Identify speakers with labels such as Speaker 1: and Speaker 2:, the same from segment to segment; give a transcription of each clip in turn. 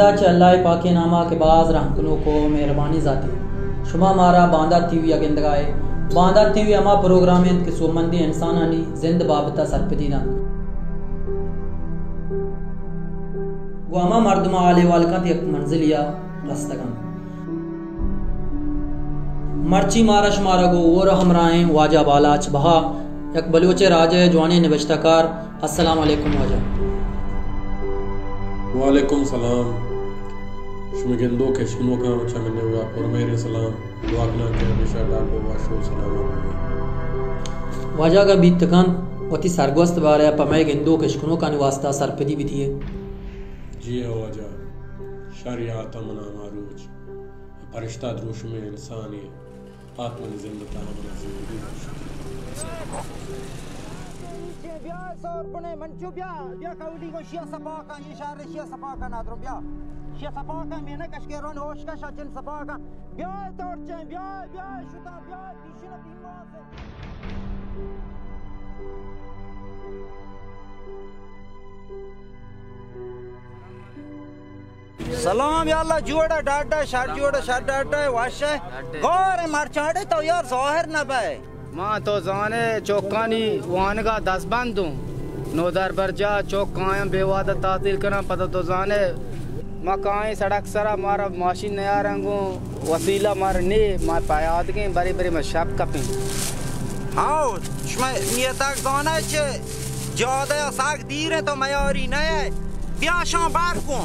Speaker 1: बंदा च अल्लाह पाक नामा के बाज रहमतों को मेहरबानी जाती शुमा मारा बांदा थी अगिंदगाए बांदा थी अमा प्रोग्राम के सोमंदी इंसानी जिंद बाबता सरपदीना वो अमा मर्दमा आले वालका एक मंजिलिया रस्तगन मर्ची मारश मारा गो और हमराएं वाजा बालाच बहा एक बलोचे राजे जवानी निबश्तकार अस्सलाम वालेकुम वाजा
Speaker 2: वालेकुम सलाम शुमगिंदो के शिनो का चमने हुआ और मेरे सलाम दुआना के हमेशा डाको वाशो सलाम
Speaker 1: वाजा का बीत तकन वती सरगोस्त बारे पमे गिंदो के शिनो का निवास्ता सरपदी भी दिए
Speaker 2: जी हो वाजा शरियत मना मारूज फरिश्ता द्रोश में इंसानी आत्म जिंदता हमारा जिंदगी
Speaker 3: Bia sor pune manchu bia kaudi ko shia sapa ka ye shar shia sapa ka nadro bia shia sapa ka mena kashkeron hosh ka shachin sapa ka bia torche bia shuta bia dishina bimase सलाम या अल्लाह जोड़ा data sir data वाशे गौर मारचाड़े तो यार ज़ाहिर न बे
Speaker 4: मां तो जाने चौकानी वान का 10 बंदूं नोदर बरजा चौक कायम बेवादा तातील करना पता तो जाने मकाई सड़क सरा मारा माशी नया रंगो वसीला मारने मा पायाद के बड़ी बड़ी मशब कपे
Speaker 3: हां शमे नियतक जाना छे ज्यादा साग दीरे तो मयारी न है ब्याशा बार को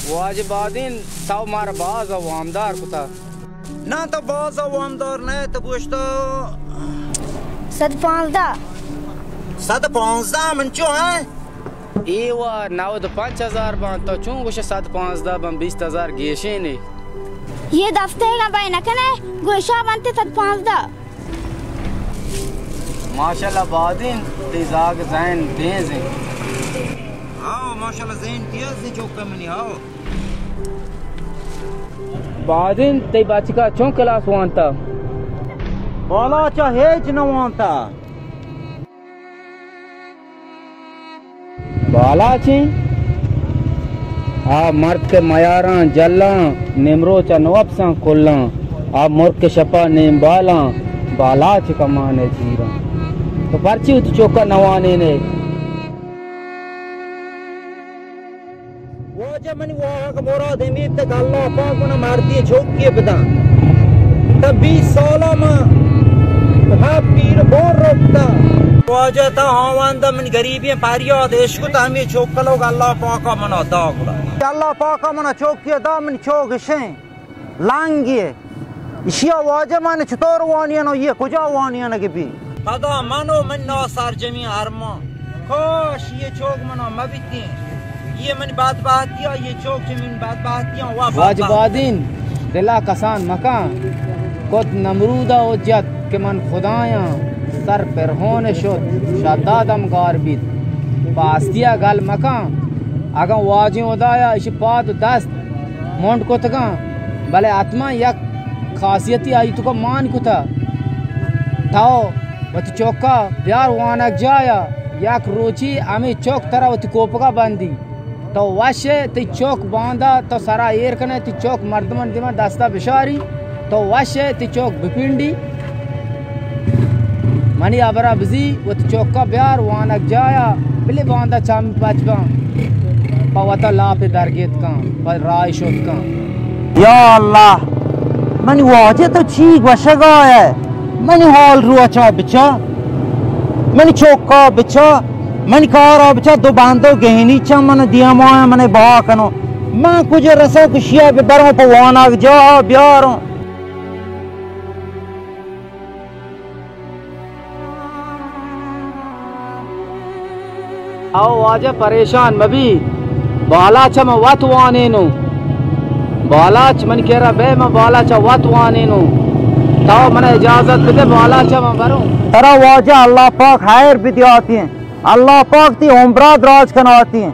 Speaker 4: वाजिबादिन साव मार बाज अवामदार कुता
Speaker 3: ना तो बाज अवामदार न तो बुझतो 115 मंचो है
Speaker 4: एवा 9-5000 बन तो चूं गुश 7-15 बन 20000 गेशे ने
Speaker 5: ये दफ्ते का भाई न कने गोशा बनते 7-15
Speaker 4: माशाल्लाह बादिन तेजाग जैन तेज है
Speaker 3: हां माशाल्लाह जैन तेज है जो कमनी हां
Speaker 4: बादिन ते बचका चूं क्लास वांता
Speaker 3: बोला चाहे ज न वांता
Speaker 4: बाला छी आ मर्द के मयारा जल्ला निमरो चा नवपसा कोल्ला आ मुर्ग के शपा नेम बाला च कमाने चीरा तो पर्ची उत चौका नवाने ने
Speaker 3: वो जमनी वो का मोरा देमी तक अल्लाह पाक ने मारती छोक के बता तब 20 साल में हा पीर बोर रोकता वाजा ता हवांदा मन गरीबी पारियो देश को हमें चौक लोग अल्लाह पाक मना दागुड़ा अल्लाह पाक मना चौक के दा मन चौक शे लांगे इशिया वाजा मन चतोर वानिया नो ये कुजा वानिया न के भी पदा मानो मन नो सार जमी आरमा खोश ये चौक मना मबिती ये मन बात दिया ये चौक जमीन बात दिया
Speaker 4: वाजबादिन दिला कसान मकान कोत नमरूदा उज्जत के मन खुदाया सर पर होने शोध शादादम गारबित पास्तिया गल मकान अगर वाजी उदाया इस पात दस्त मोंट को तका भले आत्मा यक खासियती आई तो को मान को था थाओ वत चौका प्यार वानक जाया यक रोची हमें चौक तरह वत कोपका बंदी तो वाशे ती चौक बांधा तो सारा एर कने ती चौक मर्दमन दिमा दस्ता बिशारी तो वाशे ती चौक बिपिंडी मनी अबरा बिजी वो चौका प्यार वानक जाया बिले बांधा चाम पाचबा पवता ला पे दरगेत का पर राय शोत का
Speaker 3: या अल्लाह मनी वाजे तो ठीक वशगा है मनी हॉल रुआ चा बिचा मनी चौका बिचा मन कारा बचा दो बांधो गहनी चा मन दिया माया मने बा कनो मैं कुछ रसा कुशिया पे बरो पवाना जा ब्यारो
Speaker 4: आओ वाजे परेशान मबी बाला च म वत वाने नो बाला च मन केरा बे म बाला च वत वाने नो ताओ मन इजाजत दे बाला च म बरो
Speaker 3: तरा वाजा अल्लाह पाक खैर भी दियाती हैं अल्लाह पाक ती उम्रा दराज करवाती हैं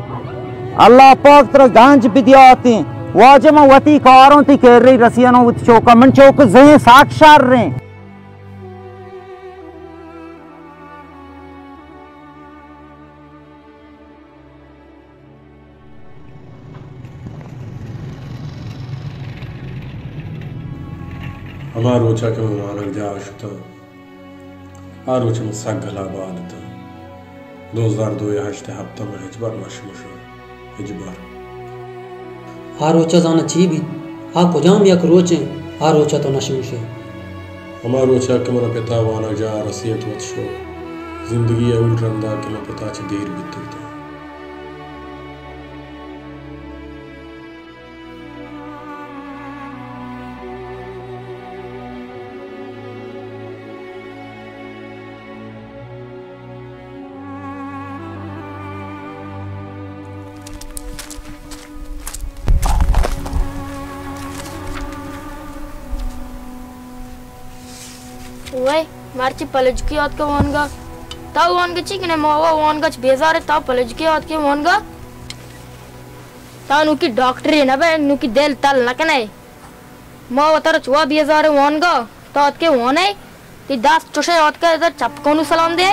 Speaker 3: अल्लाह पाक तेरा गांज भी दियाती हैं वाजे में वती कारों ती कह रही रसिया नो चौका मन चौक जे साक्षार रहे
Speaker 2: हमा रोचा के मानक जा आशुता आ रोचा में सगला बालता 2002 हफ्ते हफ्ता में हिजबार नशमुशो हिजबार
Speaker 1: आ रोचा जाना ची भी आ कुजाम यक रोचे आ रोचा तो नशमुशे
Speaker 2: हमा रोचा के मन पिता वानक जा रसियत वत्शो जिंदगी उल्ट रंदा के मन पिता च देर बितता
Speaker 6: Uai, marci palejki at ke wonga. Tau wonga chikne mawa wonga bezare tau palejki at ke wonga. Tau nuki doctor na be nuki del tal na kanai. Mawa tar chua bezare wonga. Tau at ke wonai. Ti das choshe at ke idhar chapkonu salam de.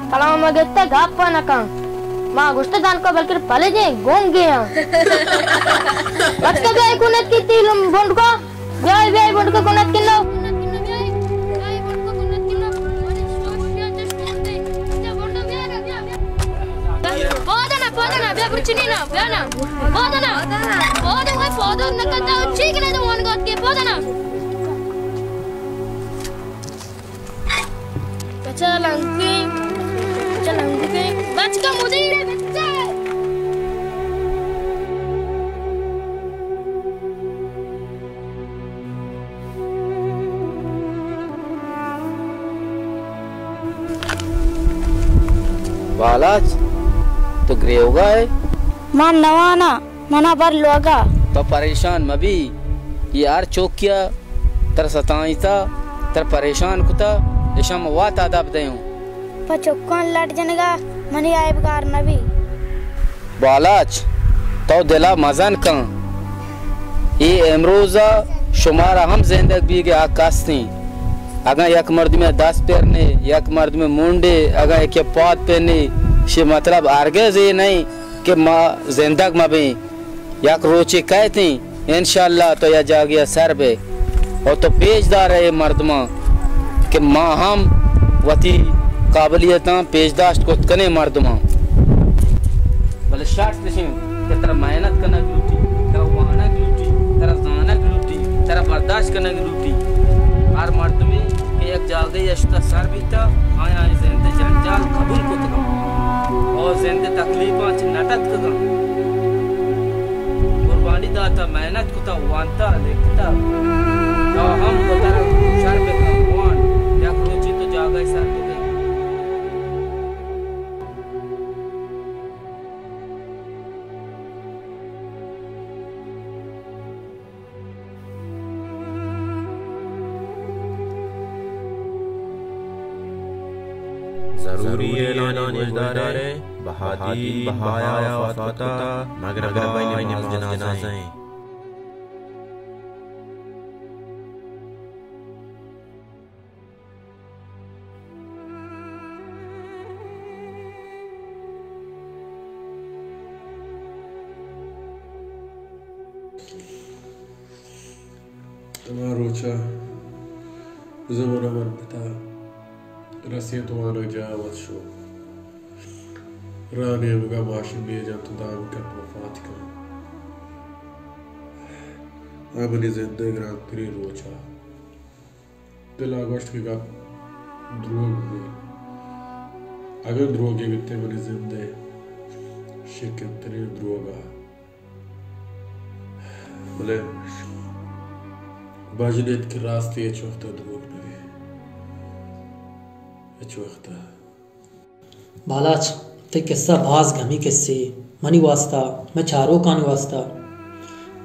Speaker 6: Salam magetta gappa na kan. Ma gusta dan ko balkir paleje gonge ya. At ke be kunat ki tilum bond ko. Be bond ko kunat kinno. Podana, biar bercinina, biarna. Podana, podana nak tahu cik ni tu orang got ke podana. Baca langki, baca kamu di baca.
Speaker 4: बालाज तो grey होगा है
Speaker 5: मान नवाना मना पर लोगा
Speaker 4: तो परेशान मबी यार चौकिया तर सताईता तर परेशान कुता इशम वात आदाब दे हूं
Speaker 5: पर चौकन लट जनेगा मनी आए बकार नबी
Speaker 4: बालाज तो दिला मजन का ये एमरोजा शुमारा हम जिंदगी के आकास्ती अगर एक मर्द में 10 पैर ने एक मर्द में मुंडे अगर एक पौध पे ने शे मतलब आर्गेज ये नहीं कि माँ जिंदग में भी एक रोचे कहती इंशाल्लाह तो या जागिया सर बे और तो पेशदार है मर्द माँ कि माँ हम वती काबिलियत पेशदाश्त को कने मर्द माँ भले शार्ट किसी तेरा मेहनत करना की लूटी तेरा वाहना की लूटी तेरा जाना की लूटी तेरा बर्दाश्त करना की लूटी हर मर्द में एक जागे यश्ता सर भी था आया जिंदे जंजाल कबूल को तक और जिंदे तकलीफां च नटत का कुर्बानी दाता मेहनत को ता वांता देखता तो हम को तरह शर पे का वान या रोची तो जागे सर पे
Speaker 7: जरूरी ऐलान मुजदार है बहादी बहाया वफाता मगर भाई नमाज जनाजा है
Speaker 2: तुम्हारा रोचा जमाना मन पिता रसियत वाला जावत शो रानी अबगा माशिन भी जब दाम कर वफात का अपनी जिंदगी रात तेरी रोचा दिल आगोश्त की का द्रोह हुई अगर द्रोह के बिते मेरी जिंदगी शिकत तेरी द्रोह का बोले बाजनेत के रास्ते ये चौथा द्रोह नहीं
Speaker 1: बालाच ते किस्सा भास गमी किस्से मनी वास्ता मैं चारों कान वास्ता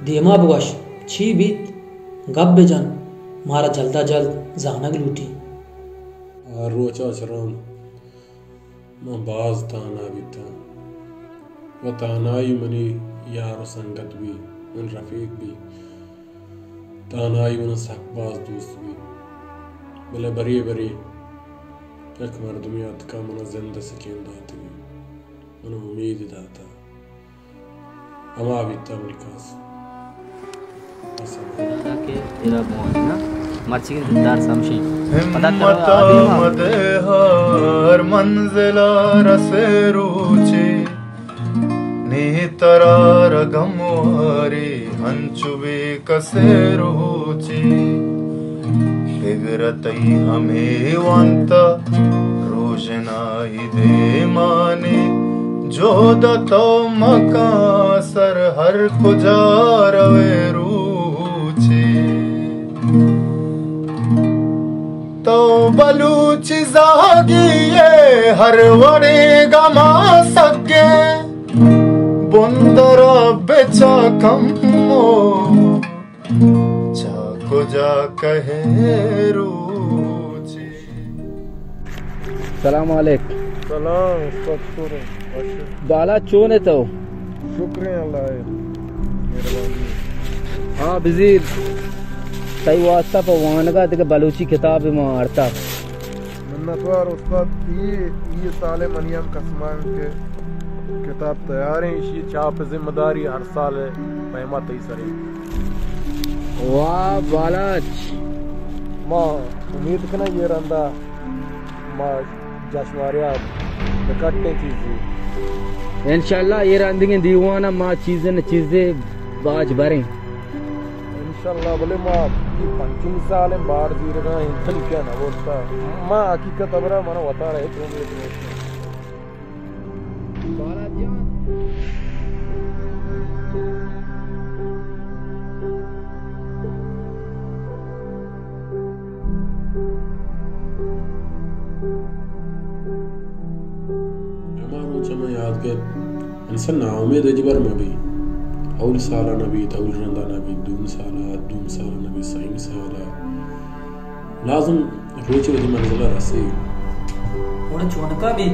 Speaker 1: देमा बगश छी बीत गब बेजन मारा जल्दा जल्द जानग लूटी
Speaker 2: रोचा चराम मैं बाज ताना बीता वो तानाई मनी यार संगत भी मन रफीक भी तानाई मन सकबाज दोस्त भी बोले बरी बरी एक मर्दमियात का मन जिंदा सकीन दाती मन उम्मीद दाता अमा बीता मिलकास
Speaker 4: के तेरा बोल ना मर्ची के जिंदार समशी
Speaker 8: हिम्मत मदे हर मंजिला रसे रुचि नीतरार गमवारी हंचुबे कसे रुचि बिगरतई हमें वंता रोशनाई दे माने जो दतो मका सर हर कुजारवे रुचि तो बलूच जागी ये हर वड़े गमा सके बुंदरा बेचा कमो चाको जा कहे रुचि।
Speaker 4: सलाम अलैकुम।
Speaker 9: सलाम सत्तुर
Speaker 4: बाला चोने तो
Speaker 9: शुक्रिया अल्लाह मेहरबानी।
Speaker 4: हाँ बिजीर सही वास्ता पर वानगा ते बलूची किताब मारता
Speaker 9: मन्नतवार उस्ताद ये साले मनियम कसमान के किताब तैयार है इसी छाप जिम्मेदारी हर साल है पैमा तई सरे।
Speaker 4: वाह बालाच
Speaker 9: माँ उम्मीद कना ये रंदा माँ जश्वारिया कट्टे चीज़
Speaker 4: इंशाल्लाह ये रंदिंगे दीवाना माँ चीजें बाज भरें
Speaker 9: इंशाल्लाह। बोले माँ 5 साल बाहर जी रहा इंसान क्या ना बोलता माँ हकीकत अबरा माना बता रहे थे
Speaker 2: याद के इंसान नाउमीद अजबर मबी अउल साला नबी तउल रंदा नबी दूम साला नबी सहीम साला लाजम रोच वदी मंजिला रसी
Speaker 1: और चोनका भी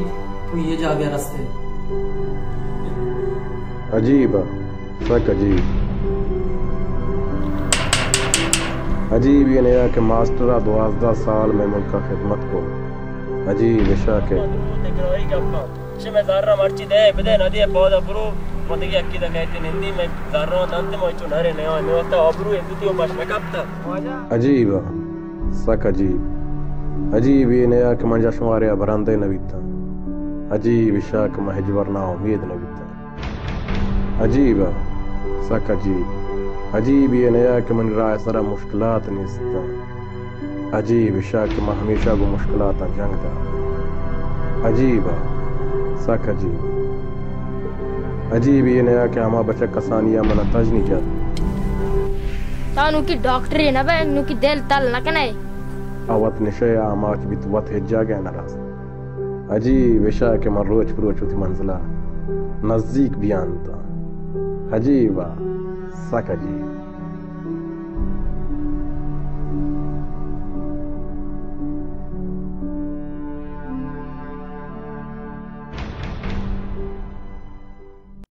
Speaker 1: तो ये जा गया रास्ते।
Speaker 8: अजीब सक अजीब ये नया के मास्टरा 12 साल में मुल्का खिदमत को अजीब इशा के
Speaker 10: मैं ज़ारा मर्ची दे बदे नदी बहुत अबरू मोदी अक्की दा कहते हिंदी में ज़ारा नंद में चो नरे ने और होता अबरू एदुतियो बस में कब तक
Speaker 8: अजीब सक अजीब ये नया के मंजा शुमारे बरांदे नवीता अजीब इशाक महजवर ना उम्मीद नवीता अजीब सक अजीब ये नया के मन राय सरा मुश्किलात निस्ता अजीब इशाक में हमेशा को मुश्किलात जंग दा अजीब सक अजीब ये नया कि हमा बच्चा कसानिया मना तज नहीं जा
Speaker 6: तानु की डॉक्टर है ना बे नु की दिल तल ना कने
Speaker 8: आवत निशे आमाच बित वत हिज्जा गया ना रास अजीब विशा के मन रोज उती मंजिला नजदीक बयान था अजीब सक अजीब